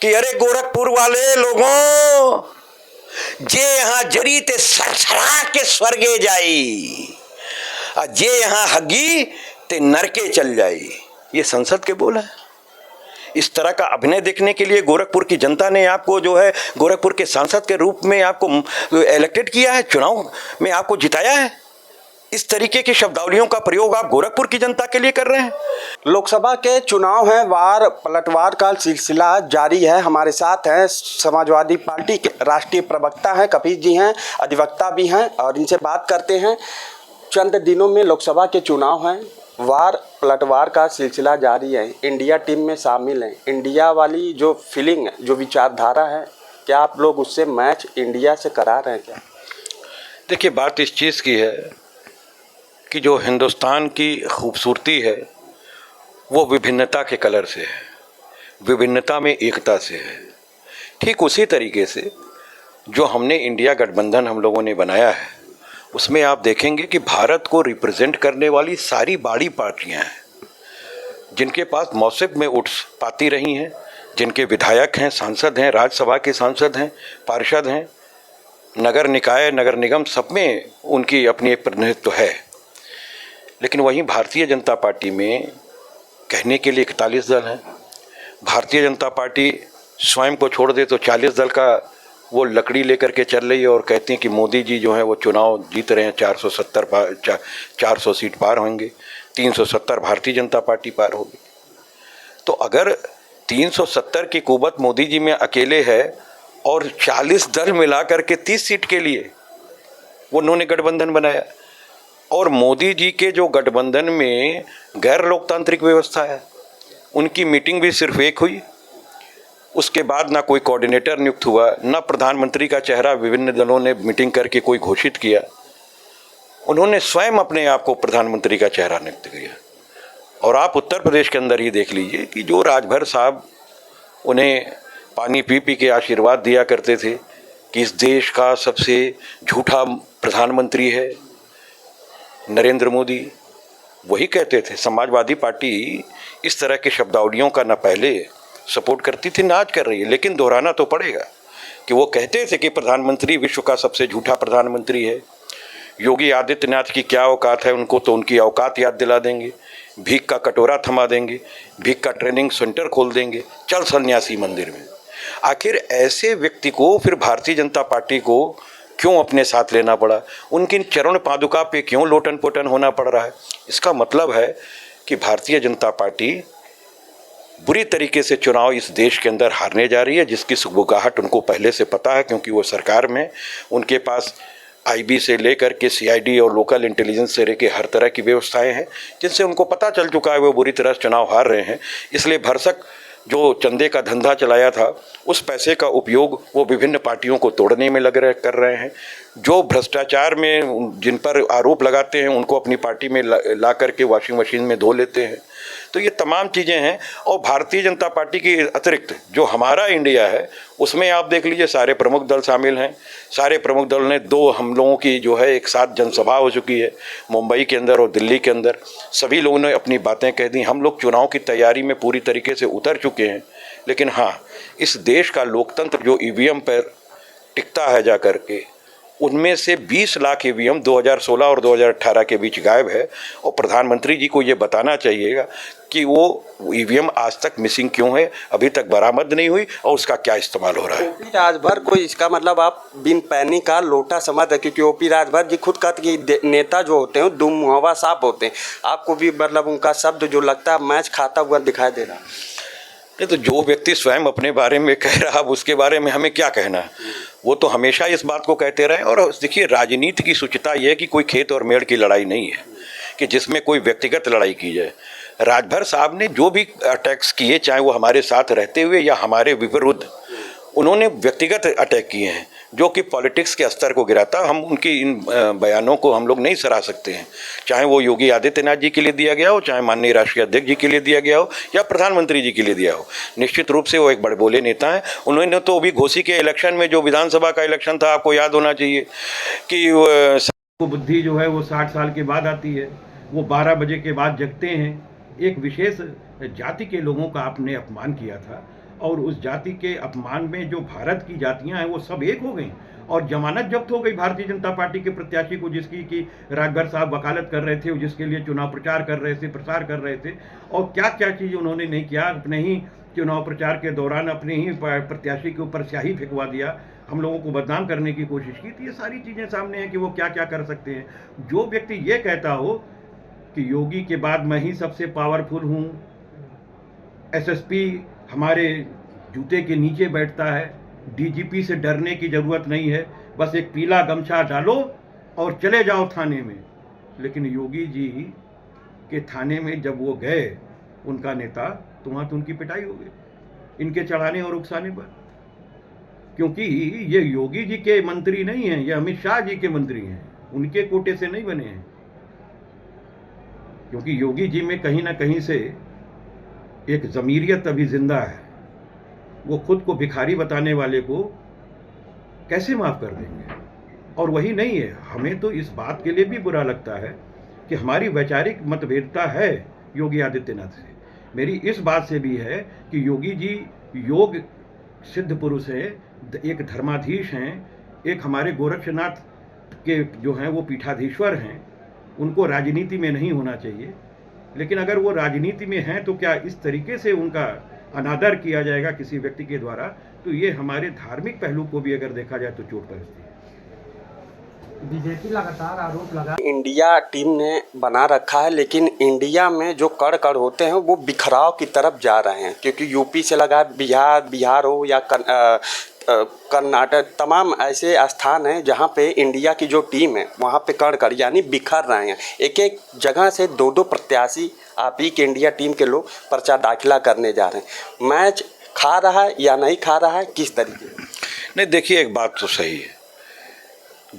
कि अरे गोरखपुर वाले लोगों, जे यहाँ जरी ते सरसरा के स्वर्गे जाई, जे यहाँ हगी ते नरके चल जाई। ये संसद के बोल है। इस तरह का अभिनय देखने के लिए गोरखपुर की जनता ने आपको जो है गोरखपुर के सांसद के रूप में आपको इलेक्टेड किया है, चुनाव में आपको जिताया है। इस तरीके की शब्दावलियों का प्रयोग आप गोरखपुर की जनता के लिए कर रहे हैं। लोकसभा के चुनाव हैं, वार पलटवार का सिलसिला जारी है। हमारे साथ हैं समाजवादी पार्टी के राष्ट्रीय प्रवक्ता हैं, कपिल जी हैं, अधिवक्ता भी हैं, और इनसे बात करते हैं। चंद दिनों में लोकसभा के चुनाव हैं, वार पलटवार का सिलसिला जारी है, इंडिया टीम में शामिल हैं। इंडिया वाली जो फीलिंग है, जो विचारधारा है, क्या आप लोग उससे मैच इंडिया से करा रहे हैं क्या? देखिए, बात इस चीज़ की है कि जो हिंदुस्तान की खूबसूरती है वो विभिन्नता के कलर से है, विभिन्नता में एकता से है। ठीक उसी तरीके से जो हमने इंडिया गठबंधन हम लोगों ने बनाया है, उसमें आप देखेंगे कि भारत को रिप्रेजेंट करने वाली सारी बड़ी पार्टियां हैं, जिनके पास मौसिब में उठ पाती रही हैं, जिनके विधायक हैं, सांसद हैं, राज्यसभा के सांसद हैं, पार्षद हैं, नगर निकाय, नगर निगम, सब में उनकी अपनी एक प्रतिनिधित्व है। लेकिन वहीं भारतीय जनता पार्टी में कहने के लिए 41 दल हैं। भारतीय जनता पार्टी स्वयं को छोड़ दे तो 40 दल का वो लकड़ी लेकर के चल रही है और कहती हैं कि मोदी जी जो हैं वो चुनाव जीत रहे हैं, 400 सीट पार होंगे, 370 भारतीय जनता पार्टी पार होगी। तो अगर 370 की कुवत मोदी जी में अकेले है और 40 दल मिला करके 30 सीट के लिए उन्होंने गठबंधन बनाया, और मोदी जी के जो गठबंधन में गैर लोकतांत्रिक व्यवस्था है, उनकी मीटिंग भी सिर्फ एक हुई, उसके बाद ना कोई कोऑर्डिनेटर नियुक्त हुआ, ना प्रधानमंत्री का चेहरा विभिन्न दलों ने मीटिंग करके कोई घोषित किया। उन्होंने स्वयं अपने आप को प्रधानमंत्री का चेहरा नियुक्त किया। और आप उत्तर प्रदेश के अंदर ही देख लीजिए कि जो राजभर साहब उन्हें पानी पी पी के आशीर्वाद दिया करते थे कि इस देश का सबसे झूठा प्रधानमंत्री है नरेंद्र मोदी, वही कहते थे। समाजवादी पार्टी इस तरह के शब्दावलियों का न पहले सपोर्ट करती थी, ना आज कर रही है। लेकिन दोहराना तो पड़ेगा कि वो कहते थे कि प्रधानमंत्री विश्व का सबसे झूठा प्रधानमंत्री है। योगी आदित्यनाथ की क्या औकात है, उनको तो उनकी औकात याद दिला देंगे, भीख का कटोरा थमा देंगे, भीख का ट्रेनिंग सेंटर खोल देंगे, चल सन्यासी मंदिर में। आखिर ऐसे व्यक्ति को फिर भारतीय जनता पार्टी को क्यों अपने साथ लेना पड़ा, उनकी चरण पादुका पे क्यों लोटन पोटन होना पड़ रहा है? इसका मतलब है कि भारतीय जनता पार्टी बुरी तरीके से चुनाव इस देश के अंदर हारने जा रही है, जिसकी सुगबुगाहट उनको पहले से पता है, क्योंकि वो सरकार में उनके पास आईबी से लेकर के सीआईडी और लोकल इंटेलिजेंस से लेकर हर तरह की व्यवस्थाएं हैं, जिनसे उनको पता चल चुका है वो बुरी तरह चुनाव हार रहे हैं। इसलिए भरसक जो चंदे का धंधा चलाया था, उस पैसे का उपयोग वो विभिन्न पार्टियों को तोड़ने में कर रहे हैं। जो भ्रष्टाचार में जिन पर आरोप लगाते हैं, उनको अपनी पार्टी में ला करके वॉशिंग मशीन में धो लेते हैं। तो ये तमाम चीज़ें हैं। और भारतीय जनता पार्टी के अतिरिक्त जो हमारा इंडिया है, उसमें आप देख लीजिए सारे प्रमुख दल शामिल हैं। सारे प्रमुख दल ने 2 हम लोगों की जो है एक साथ जनसभा हो चुकी है, मुंबई के अंदर और दिल्ली के अंदर। सभी लोगों ने अपनी बातें कह दी। हम लोग चुनाव की तैयारी में पूरी तरीके से उतर चुके हैं। लेकिन हाँ, इस देश का लोकतंत्र जो ईवीएम पर टिकता है जा करके, उनमें से 20 लाख ईवीएम 2016 और 2018 के बीच गायब है। और प्रधानमंत्री जी को ये बताना चाहिएगा कि वो ईवीएम आज तक मिसिंग क्यों है, अभी तक बरामद नहीं हुई और उसका क्या इस्तेमाल हो रहा है। ओपी राजभर को इसका मतलब आप बिन पैनी का लोटा समझ है, क्योंकि ओपी राजभर जी खुद कहते कि नेता जो होते हैं दुम मुहावा साफ होते हैं। आपको भी मतलब उनका शब्द जो लगता है मैच खाता हुआ दिखाई दे रहा है। नहीं तो जो व्यक्ति स्वयं अपने बारे में कह रहा है, उसके बारे में हमें क्या कहना है? वो तो हमेशा इस बात को कहते रहे। और देखिए, राजनीति की सूचिता यह है कि कोई खेत और मेड़ की लड़ाई नहीं है कि जिसमें कोई व्यक्तिगत लड़ाई की जाए। राजभर साहब ने जो भी अटैक्स किए, चाहे वो हमारे साथ रहते हुए या हमारे विरुद्ध, उन्होंने व्यक्तिगत अटैक किए हैं, जो कि पॉलिटिक्स के स्तर को गिराता। हम उनकी इन बयानों को हम लोग नहीं सराह सकते हैं, चाहे वो योगी आदित्यनाथ जी के लिए दिया गया हो, चाहे माननीय राष्ट्रीय अध्यक्ष जी के लिए दिया गया हो, या प्रधानमंत्री जी के लिए दिया हो। निश्चित रूप से वो एक बड़े बोले नेता हैं। उन्होंने तो अभी घोसी के इलेक्शन में, जो विधानसभा का इलेक्शन था, आपको याद होना चाहिए कि वो बुद्धि जो है वो 60 साल के बाद आती है, वो 12 बजे के बाद जगते हैं। एक विशेष जाति के लोगों का आपने अपमान किया था और उस जाति के अपमान में जो भारत की जातियां हैं वो सब एक हो गई, और जमानत जब्त हो गई भारतीय जनता पार्टी के प्रत्याशी को, जिसकी कि राजभर साहब वकालत कर रहे थे, जिसके लिए चुनाव प्रचार कर रहे थे, प्रसार कर रहे थे, और क्या क्या चीज़ उन्होंने नहीं किया। अपने ही चुनाव प्रचार के दौरान अपने ही प्रत्याशी के ऊपर स्याही फेंकवा दिया, हम लोगों को बदनाम करने की कोशिश की। तो ये सारी चीज़ें सामने हैं कि वो क्या क्या कर सकते हैं। जो व्यक्ति ये कहता हो कि योगी के बाद मैं ही सबसे पावरफुल हूँ, एसएसपी हमारे जूते के नीचे बैठता है, डीजीपी से डरने की ज़रूरत नहीं है, बस एक पीला गमछा डालो और चले जाओ थाने में। लेकिन योगी जी के थाने में जब वो गए उनका नेता, तो वहाँ तो उनकी पिटाई हो गई इनके चढ़ाने और उकसाने पर, क्योंकि ये योगी जी के मंत्री नहीं हैं, ये अमित शाह जी के मंत्री हैं, उनके कोटे से नहीं बने हैं। क्योंकि योगी जी में कहीं ना कहीं से एक ज़मीरियत अभी जिंदा है। वो खुद को भिखारी बताने वाले को कैसे माफ़ कर देंगे। और वही नहीं है, हमें तो इस बात के लिए भी बुरा लगता है कि हमारी वैचारिक मतभेदता है योगी आदित्यनाथ से। मेरी इस बात से भी है कि योगी जी योग सिद्ध पुरुष है, एक धर्माधीश हैं, एक हमारे गोरक्षनाथ के जो हैं वो पीठाधीश्वर हैं, उनको राजनीति में नहीं होना चाहिए। लेकिन अगर वो राजनीति में हैं तो क्या इस तरीके से उनका अनादर किया जाएगा किसी व्यक्ति के द्वारा, तो ये हमारे धार्मिक पहलू को भी अगर देखा जाए तो चोट पहुंचती है। बीजेपी लगातार आरोप लगा इंडिया टीम ने बना रखा है, लेकिन इंडिया में जो कड़ कड़ होते हैं वो बिखराव की तरफ जा रहे हैं, क्योंकि यूपी से लगा बिहार हो या कर्नाटक, तमाम ऐसे स्थान हैं जहां पे इंडिया की जो टीम है वहां पे कड़ कड़ यानी बिखर रहे हैं। एक एक जगह से दो दो प्रत्याशी आप ही के इंडिया टीम के लोग पर्चा दाखिला करने जा रहे हैं। मैच खा रहा है या नहीं खा रहा है, किस तरीके? नहीं, देखिए एक बात तो सही है,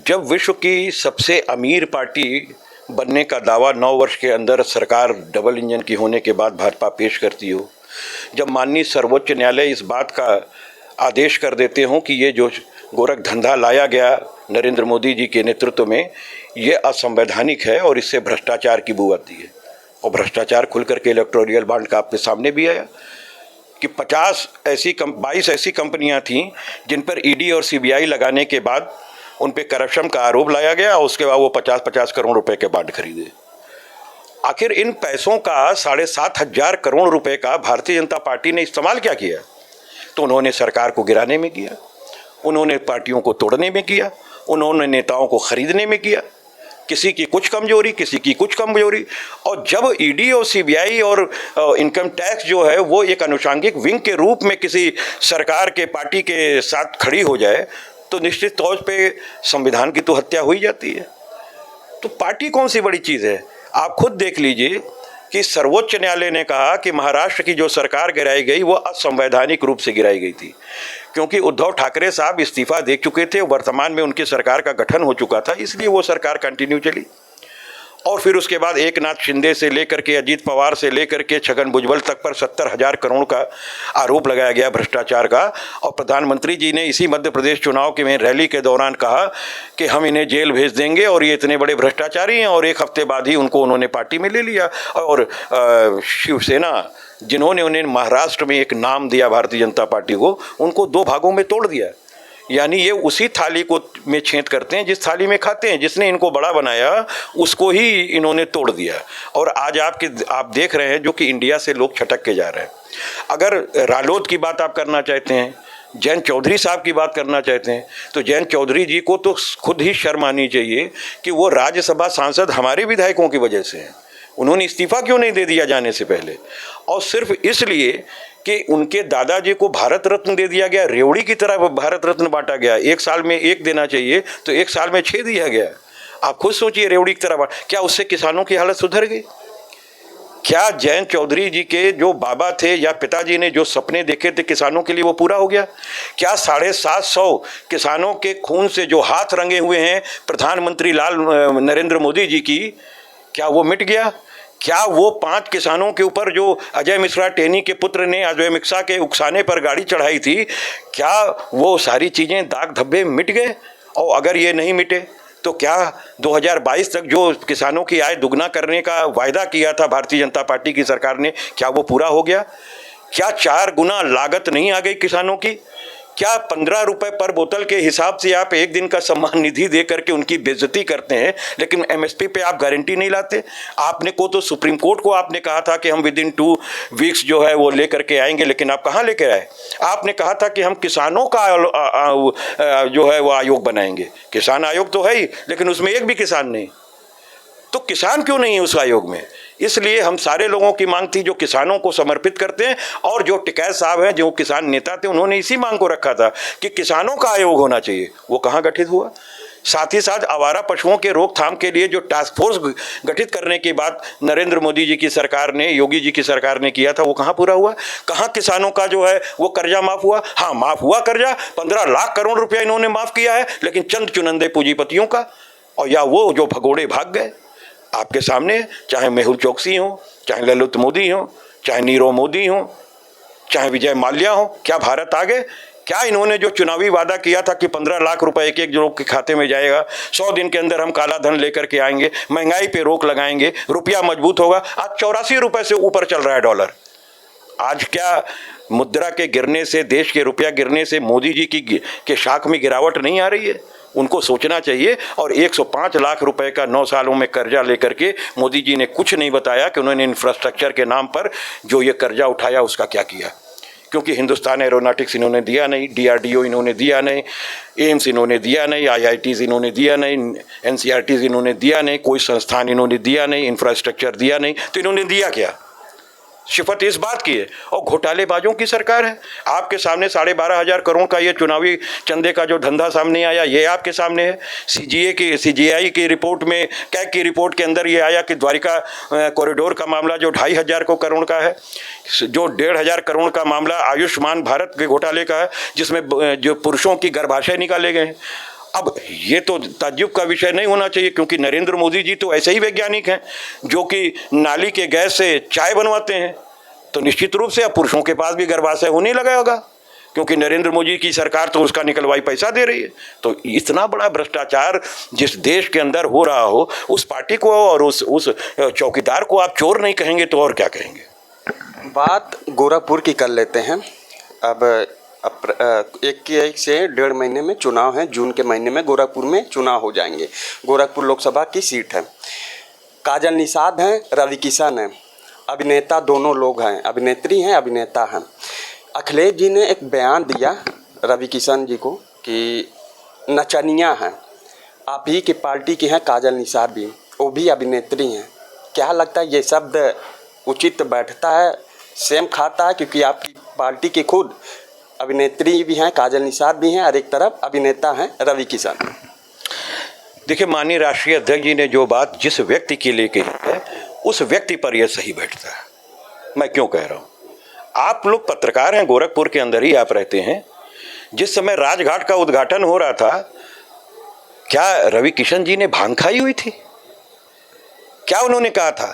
जब विश्व की सबसे अमीर पार्टी बनने का दावा 9 वर्ष के अंदर सरकार डबल इंजन की होने के बाद भाजपा पेश करती हो, जब माननीय सर्वोच्च न्यायालय इस बात का आदेश कर देते हों कि ये जो गोरख धंधा लाया गया नरेंद्र मोदी जी के नेतृत्व में, ये असंवैधानिक है और इससे भ्रष्टाचार की बू आती है, और भ्रष्टाचार खुल करके इलेक्टोरल बॉन्ड का आपके सामने भी आया कि 22 ऐसी कंपनियां थीं जिन पर ईडी और सीबीआई लगाने के बाद उन पे करप्शन का आरोप लाया गया, और उसके बाद वो 50-50 करोड़ रुपए के बांड खरीदे। आखिर इन पैसों का 7,500 करोड़ रुपए का भारतीय जनता पार्टी ने इस्तेमाल क्या किया? तो उन्होंने सरकार को गिराने में किया, उन्होंने पार्टियों को तोड़ने में किया, उन्होंने नेताओं को खरीदने में किया, किसी की कुछ कमजोरी, किसी की कुछ कमजोरी। और जब ईडी और सीबीआई और इनकम टैक्स जो है वो एक अनुषांगिक विंग के रूप में किसी सरकार के पार्टी के साथ खड़ी हो जाए, तो निश्चित तौर पे संविधान की तो हत्या हो ही जाती है। तो पार्टी कौन सी बड़ी चीज़ है? आप खुद देख लीजिए कि सर्वोच्च न्यायालय ने कहा कि महाराष्ट्र की जो सरकार गिराई गई वो असंवैधानिक रूप से गिराई गई थी, क्योंकि उद्धव ठाकरे साहब इस्तीफा दे चुके थे, वर्तमान में उनकी सरकार का गठन हो चुका था, इसलिए वो सरकार कंटिन्यू चली। और फिर उसके बाद एकनाथ शिंदे से लेकर के अजीत पवार से लेकर के छगन भुजबल तक पर 70,000 करोड़ का आरोप लगाया गया भ्रष्टाचार का। और प्रधानमंत्री जी ने इसी मध्य प्रदेश चुनाव के में रैली के दौरान कहा कि हम इन्हें जेल भेज देंगे और ये इतने बड़े भ्रष्टाचारी हैं, और एक हफ्ते बाद ही उनको उन्होंने पार्टी में ले लिया। और शिवसेना जिन्होंने उन्हें महाराष्ट्र में एक नाम दिया भारतीय जनता पार्टी को, उनको 2 भागों में तोड़ दिया। यानी ये उसी थाली को में छेद करते हैं जिस थाली में खाते हैं। जिसने इनको बड़ा बनाया उसको ही इन्होंने तोड़ दिया। और आज आप देख रहे हैं जो कि इंडिया से लोग छटक के जा रहे हैं। अगर रालोद की बात आप करना चाहते हैं, जयंत चौधरी साहब की बात करना चाहते हैं, तो जयंत चौधरी जी को तो खुद ही शर्म आनी चाहिए कि वो राज्यसभा सांसद हमारे विधायकों की वजह से हैं। उन्होंने इस्तीफा क्यों नहीं दे दिया जाने से पहले? और सिर्फ इसलिए कि उनके दादाजी को भारत रत्न दे दिया गया, रेवड़ी की तरह भारत रत्न बांटा गया। 1 साल में 1 देना चाहिए तो 1 साल में 6 दिया गया। आप खुद सोचिए, रेवड़ी की तरह क्या उससे किसानों की हालत सुधर गई? क्या जयंत चौधरी जी के जो बाबा थे या पिताजी ने जो सपने देखे थे किसानों के लिए वो पूरा हो गया? क्या 750 किसानों के खून से जो हाथ रंगे हुए हैं प्रधानमंत्री नरेंद्र मोदी जी की, क्या वो मिट गया? क्या वो 5 किसानों के ऊपर जो अजय मिश्रा टेनी के पुत्र ने अजय मिश्रा के उकसाने पर गाड़ी चढ़ाई थी, क्या वो सारी चीज़ें दाग धब्बे मिट गए? और अगर ये नहीं मिटे तो क्या 2022 तक जो किसानों की आय दुगना करने का वायदा किया था भारतीय जनता पार्टी की सरकार ने, क्या वो पूरा हो गया? क्या 4 गुना लागत नहीं आ गई किसानों की? क्या 15 रुपए पर बोतल के हिसाब से आप एक दिन का सम्मान निधि दे करके उनकी बेइज्जती करते हैं, लेकिन एमएसपी पे आप गारंटी नहीं लाते? आपने को तो सुप्रीम कोर्ट को आपने कहा था कि हम विद इन 2 वीक्स जो है वो लेकर के आएंगे, लेकिन आप कहाँ लेकर आए? आपने कहा था कि हम किसानों का जो है वो आयोग बनाएंगे। किसान आयोग तो है ही, लेकिन उसमें एक भी किसान नहीं। तो किसान क्यों नहीं है उस आयोग में? इसलिए हम सारे लोगों की मांग थी जो किसानों को समर्पित करते हैं, और जो टिकैत साहब हैं जो किसान नेता थे उन्होंने इसी मांग को रखा था कि किसानों का आयोग होना चाहिए। वो कहाँ गठित हुआ? साथ ही साथ आवारा पशुओं के रोकथाम के लिए जो टास्क फोर्स गठित करने की बात नरेंद्र मोदी जी की सरकार ने, योगी जी की सरकार ने किया था, वो कहाँ पूरा हुआ? कहाँ किसानों का जो है वो कर्जा माफ हुआ? हाँ, माफ हुआ कर्जा, 15 लाख करोड़ रुपया इन्होंने माफ किया है, लेकिन चंद चुनिंदे पूंजीपतियों का, और या वो जो भगोड़े भाग गए आपके सामने, चाहे मेहुल चोकसी हो, चाहे ललित मोदी हो, चाहे नीरव मोदी हो, चाहे विजय माल्या हो। क्या भारत आ गए? क्या इन्होंने जो चुनावी वादा किया था कि 15 लाख रुपए एक लोग के खाते में जाएगा, 100 दिन के अंदर हम काला धन लेकर के आएंगे, महंगाई पे रोक लगाएंगे, रुपया मजबूत होगा, आज 84 रुपए से ऊपर चल रहा है डॉलर। आज क्या मुद्रा के गिरने से, देश के रुपया गिरने से मोदी जी की शाख में गिरावट नहीं आ रही है? उनको सोचना चाहिए। और 105 लाख रुपए का 9 सालों में कर्जा लेकर के मोदी जी ने कुछ नहीं बताया कि उन्होंने इंफ्रास्ट्रक्चर के नाम पर जो ये कर्जा उठाया उसका क्या किया। क्योंकि हिंदुस्तान एरोनॉटिक्स इन्होंने दिया नहीं, DRDO इन्होंने दिया नहीं, एम्स इन्होंने दिया नहीं, IITs इन्होंने दिया नहीं, NCRTs इन्होंने दिया नहीं, कोई संस्थान इन्होंने दिया नहीं, इंफ्रास्ट्रक्चर दिया नहीं, तो इन्होंने दिया क्या? सिफत इस बात की है। और घोटालेबाजों की सरकार है। आपके सामने 12,500 करोड़ का ये चुनावी चंदे का जो धंधा सामने आया, ये आपके सामने है। CGI की रिपोर्ट में, कैग की रिपोर्ट के अंदर ये आया कि द्वारिका कॉरिडोर का मामला जो 2,500 करोड़ का है, जो 1,500 करोड़ का मामला आयुष्मान भारत के घोटाले का है, जिसमें जो पुरुषों की गर्भाशय निकाले गए हैं। अब ये तो ताज्जुब का विषय नहीं होना चाहिए, क्योंकि नरेंद्र मोदी जी तो ऐसे ही वैज्ञानिक हैं जो कि नाली के गैस से चाय बनवाते हैं, तो निश्चित रूप से अब पुरुषों के पास भी गर्भाशय होने लगा होगा, क्योंकि नरेंद्र मोदी की सरकार तो उसका निकलवाई पैसा दे रही है। तो इतना बड़ा भ्रष्टाचार जिस देश के अंदर हो रहा हो, उस पार्टी को और उस चौकीदार को आप चोर नहीं कहेंगे तो और क्या कहेंगे? बात गोरखपुर की कर लेते हैं। अब 1 से 1.5 महीने में चुनाव है। जून के महीने में गोरखपुर में चुनाव हो जाएंगे। गोरखपुर लोकसभा की सीट है। काजल निषाद हैं, रवि किशन हैं, अभिनेता दोनों लोग हैं, अभिनेत्री हैं, अभिनेता हैं। अखिलेश जी ने एक बयान दिया रवि किशन जी को कि नचनिया हैं, आप ही की पार्टी की हैं काजल निषाद भी, वो भी अभिनेत्री हैं। क्या लगता है ये शब्द उचित बैठता है, सेम खाता है? क्योंकि आपकी पार्टी की खुद अभिनेत्री भी हैं, काजल निषाद भी हैं, और एक तरफ अभिनेता हैं रवि किशन। देखिए, माननीय राष्ट्रीय अध्यक्ष जी ने जो बात जिस व्यक्ति के लिए कही है, उस व्यक्ति पर यह सही बैठता है। मैं क्यों कह रहा हूँ? आप लोग पत्रकार हैं, गोरखपुर के अंदर ही आप रहते हैं। जिस समय राजघाट का उद्घाटन हो रहा था, क्या रवि किशन जी ने भांग खाई हुई थी? क्या उन्होंने कहा था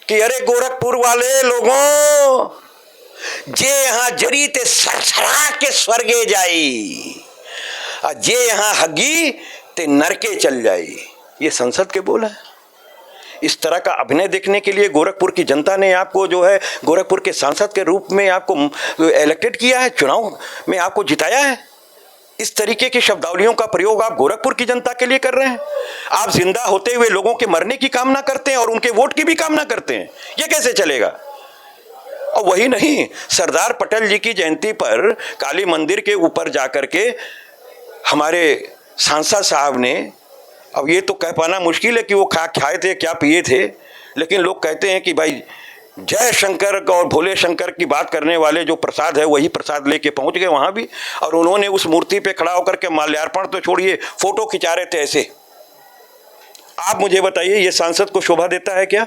कि अरे गोरखपुर वाले लोगों, जे यहाँ जरी ते सरसरा के स्वर्गे जाई, और जे यहाँ हगी ते नरके चल जाई? ये संसद के बोल है। इस तरह का अभिनय देखने के लिए गोरखपुर की जनता ने आपको जो है गोरखपुर के सांसद के रूप में आपको इलेक्टेड किया है, चुनाव में आपको जिताया है। इस तरीके की शब्दावलियों का प्रयोग आप गोरखपुर की जनता के लिए कर रहे हैं। आप जिंदा होते हुए लोगों के मरने की कामना करते हैं और उनके वोट की भी कामना करते हैं। ये कैसे चलेगा? और वही नहीं, सरदार पटेल जी की जयंती पर काली मंदिर के ऊपर जाकर के हमारे सांसद साहब ने, अब ये तो कह पाना मुश्किल है कि वो खाए थे क्या पिए थे, लेकिन लोग कहते हैं कि भाई जय शंकर और भोले शंकर की बात करने वाले जो प्रसाद है वही प्रसाद लेके पहुंच गए वहां भी, और उन्होंने उस मूर्ति पे खड़ा होकर के माल्यार्पण तो छोड़िए, फोटो खिंचा रहे थे ऐसे। आप मुझे बताइए, ये सांसद को शोभा देता है क्या?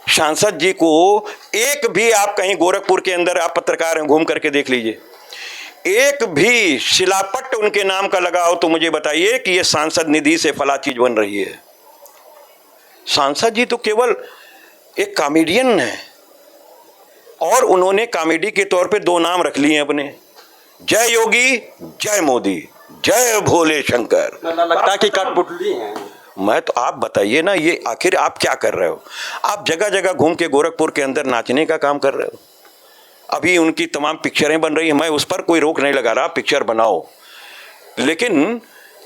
सांसद जी को एक भी, आप कहीं गोरखपुर के अंदर, आप पत्रकार हैं, घूम करके देख लीजिए, एक भी शिलापट्ट उनके नाम का लगा हो तो मुझे बताइए कि ये सांसद निधि से फला चीज बन रही है। सांसद जी तो केवल एक कॉमेडियन है, और उन्होंने कॉमेडी के तौर पे 2 नाम रख लिए अपने, जय योगी, जय मोदी, जय भोले शंकर। लगता कि कठपुतली हैं। मैं तो, आप बताइए ना, ये आखिर आप क्या कर रहे हो? आप जगह जगह घूम के गोरखपुर के अंदर नाचने का काम कर रहे हो। अभी उनकी तमाम पिक्चरें बन रही हैं, मैं उस पर कोई रोक नहीं लगा रहा, पिक्चर बनाओ, लेकिन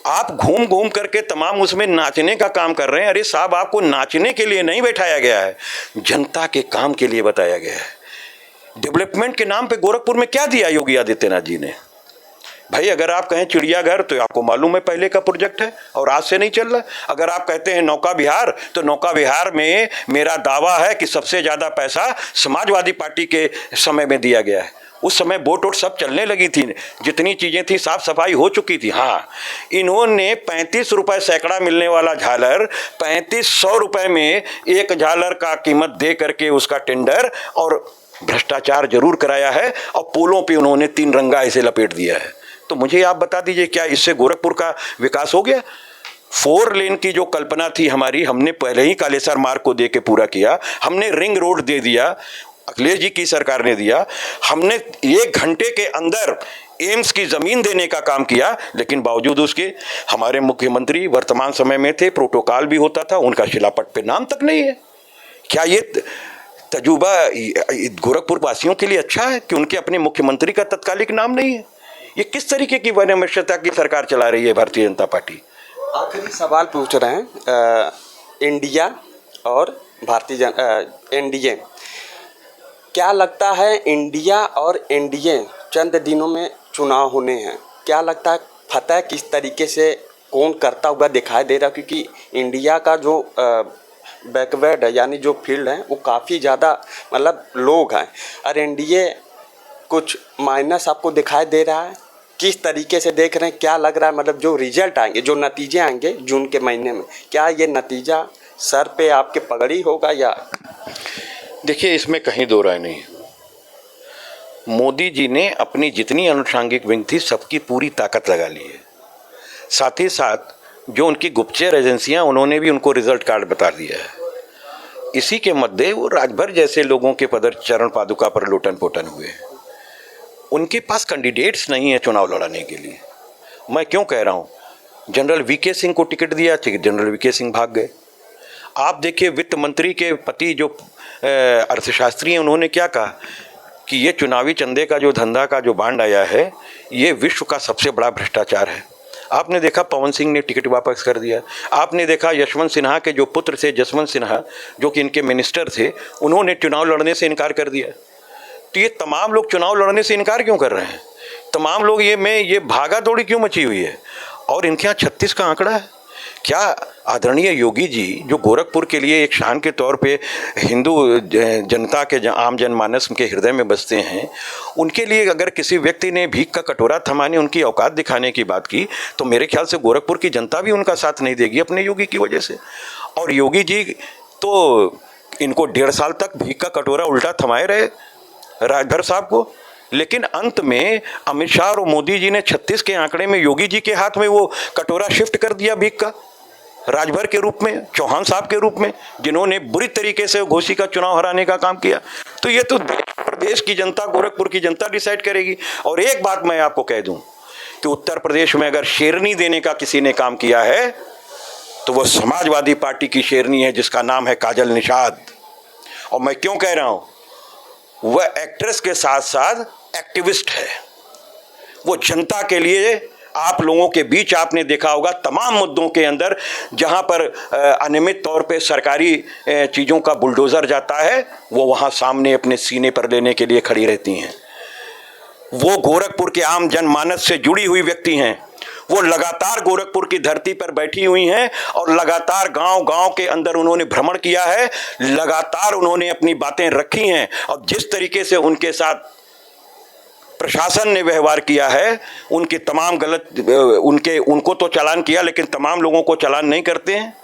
आप घूम घूम करके तमाम उसमें नाचने का काम कर रहे हैं। अरे साहब, आपको नाचने के लिए नहीं बैठाया गया है, जनता के काम के लिए बताया गया है। डेवलपमेंट के नाम पे गोरखपुर में क्या दिया योगी आदित्यनाथ जी ने? भाई अगर आप कहें चिड़ियाघर तो आपको मालूम है पहले का प्रोजेक्ट है और आज से नहीं चल रहा। अगर आप कहते हैं नौका विहार, तो नौका विहार में मेरा दावा है कि सबसे ज्यादा पैसा समाजवादी पार्टी के समय में दिया गया है। उस समय बोट वोट सब चलने लगी थी, जितनी चीजें थी साफ सफाई हो चुकी थी। हाँ, इन्होंने 35 रुपए सैकड़ा मिलने वाला झालर 3500 रुपए में एक झालर का कीमत दे करके उसका टेंडर और भ्रष्टाचार जरूर कराया है, और पोलों पे उन्होंने 3 रंगा ऐसे लपेट दिया है। तो मुझे आप बता दीजिए, क्या इससे गोरखपुर का विकास हो गया? 4 लेन की जो कल्पना थी हमारी, हमने पहले ही कालेसर मार्ग को दे के पूरा किया। हमने रिंग रोड दे दिया, अखिलेश जी की सरकार ने दिया। हमने 1 घंटे के अंदर एम्स की जमीन देने का काम किया, लेकिन बावजूद उसके हमारे मुख्यमंत्री वर्तमान समय में थे, प्रोटोकॉल भी होता था, उनका शिलापट पे नाम तक नहीं है। क्या ये तजुर्बा गोरखपुर वासियों के लिए अच्छा है कि उनके अपने मुख्यमंत्री का तत्कालिक नाम नहीं है? ये किस तरीके की वनमस्यता की सरकार चला रही है भारतीय जनता पार्टी? आखिरी सवाल पूछ रहे हैं, इंडिया और एनडीए, क्या लगता है इंडिया और एनडीए चंद दिनों में चुनाव होने हैं, क्या लगता है फतह किस तरीके से कौन करता हुआ दिखाई दे रहा? क्योंकि इंडिया का जो बैकवर्ड है, यानी जो फील्ड है, वो काफ़ी ज़्यादा मतलब लोग हैं, और एनडीए कुछ माइनस आपको दिखाई दे रहा है। किस तरीके से देख रहे हैं, क्या लग रहा है, मतलब जो रिजल्ट आएंगे, जो नतीजे आएंगे जून के महीने में, क्या ये नतीजा सर पे आपके पगड़ी होगा? या देखिए, इसमें कहीं दो राय नहीं। मोदी जी ने अपनी जितनी अनुषांगिक विंग थी सबकी पूरी ताकत लगा ली है। साथ ही साथ जो उनकी गुप्तचर एजेंसियां, उन्होंने भी उनको रिजल्ट कार्ड बता दिया है। इसी के मध्य वो राजभर जैसे लोगों के पदर चरण पादुका पर लोटन पोटन हुए हैं। उनके पास कैंडिडेट्स नहीं है चुनाव लड़ाने के लिए। मैं क्यों कह रहा हूँ? जनरल वीके सिंह को टिकट दिया, जनरल वीके सिंह भाग गए। आप देखिए, वित्त मंत्री के पति जो अर्थशास्त्री हैं, उन्होंने क्या कहा कि ये चुनावी चंदे का जो धंधा का जो बांड आया है, ये विश्व का सबसे बड़ा भ्रष्टाचार है। आपने देखा पवन सिंह ने टिकट वापस कर दिया। आपने देखा यशवंत सिन्हा के जो पुत्र थे, जसवंत सिन्हा, जो कि इनके मिनिस्टर थे, उन्होंने चुनाव लड़ने से इनकार कर दिया। तो ये तमाम लोग चुनाव लड़ने से इनकार क्यों कर रहे हैं? तमाम लोग ये भागा दौड़ी क्यों मची हुई है? और इनके यहाँ 36 का आंकड़ा है। क्या आदरणीय योगी जी, जो गोरखपुर के लिए एक शान के तौर पे हिंदू जनता के आम जनमानस के हृदय में बसते हैं, उनके लिए अगर किसी व्यक्ति ने भीख का कटोरा थमाने, उनकी औकात दिखाने की बात की, तो मेरे ख्याल से गोरखपुर की जनता भी उनका साथ नहीं देगी अपने योगी की वजह से। और योगी जी तो इनको 1.5 साल तक भीख का कटोरा उल्टा थमाए रहे राजभर साहब को, लेकिन अंत में अमित शाह और मोदी जी ने 36 के आंकड़े में योगी जी के हाथ में वो कटोरा शिफ्ट कर दिया भीख का, राजभर के रूप में, चौहान साहब के रूप में, जिन्होंने बुरी तरीके से घोसी का चुनाव हराने का काम किया। तो ये तो प्रदेश की जनता, गोरखपुर की जनता डिसाइड करेगी। और एक बात मैं आपको कह दूं कि उत्तर प्रदेश में अगर शेरनी देने का किसी ने काम किया है, तो वो समाजवादी पार्टी की शेरनी है, जिसका नाम है काजल निषाद। और मैं क्यों कह रहा हूं? वह एक्ट्रेस के साथ साथ एक्टिविस्ट है। वो जनता के लिए, आप लोगों के बीच आपने देखा होगा तमाम मुद्दों के अंदर जहां पर अनियमित तौर पे सरकारी चीज़ों का बुलडोज़र जाता है, वो वहां सामने अपने सीने पर लेने के लिए खड़ी रहती हैं। वो गोरखपुर के आम जनमानस से जुड़ी हुई व्यक्ति हैं। वो लगातार गोरखपुर की धरती पर बैठी हुई हैं और लगातार गांव-गांव के अंदर उन्होंने भ्रमण किया है, लगातार उन्होंने अपनी बातें रखी हैं। और जिस तरीके से उनके साथ प्रशासन ने व्यवहार किया है, उनके तमाम उनको तो चालान किया, लेकिन तमाम लोगों को चालान नहीं करते हैं।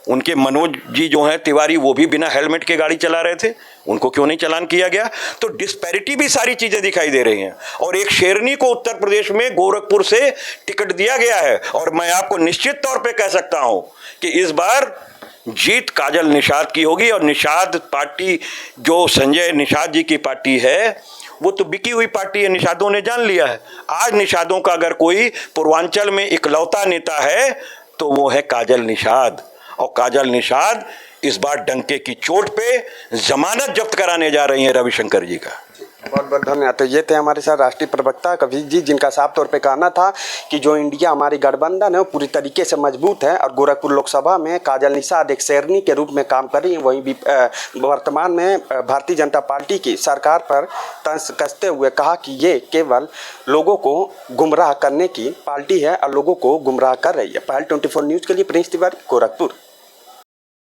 उनके मनोज जी जो हैं तिवारी, वो भी बिना हेलमेट के गाड़ी चला रहे थे, उनको क्यों नहीं चालान किया गया? तो डिस्पैरिटी भी सारी चीजें दिखाई दे रही हैं। और एक शेरनी को उत्तर प्रदेश में गोरखपुर से टिकट दिया गया है, और मैं आपको निश्चित तौर पे कह सकता हूं कि इस बार जीत काजल निषाद की होगी। और निषाद पार्टी, जो संजय निषाद जी की पार्टी है, वो तो बिकी हुई पार्टी है, निषादों ने जान लिया है। आज निषादों का अगर कोई पूर्वांचल में इकलौता नेता है तो वो है काजल निषाद। और काजल निषाद इस बार डंके की चोट पे जमानत जब्त कराने जा रही हैं रविशंकर जी का। बहुत बहुत धन्यवाद। तो ये थे हमारे साथ राष्ट्रीय प्रवक्ता कबीर जी, जिनका साफ तौर पे कहना था कि जो इंडिया हमारी गठबंधन है वो पूरी तरीके से मजबूत है और गोरखपुर लोकसभा में काजल निषाद एक शेरनी के रूप में काम कर रही है। वहीं भी वर्तमान में भारतीय जनता पार्टी की सरकार पर तंज कसते हुए कहा कि ये केवल लोगों को गुमराह करने की पार्टी है और लोगों को गुमराह कर रही है। पहल 24 न्यूज़ के लिए प्रिंस तिवारी, गोरखपुर।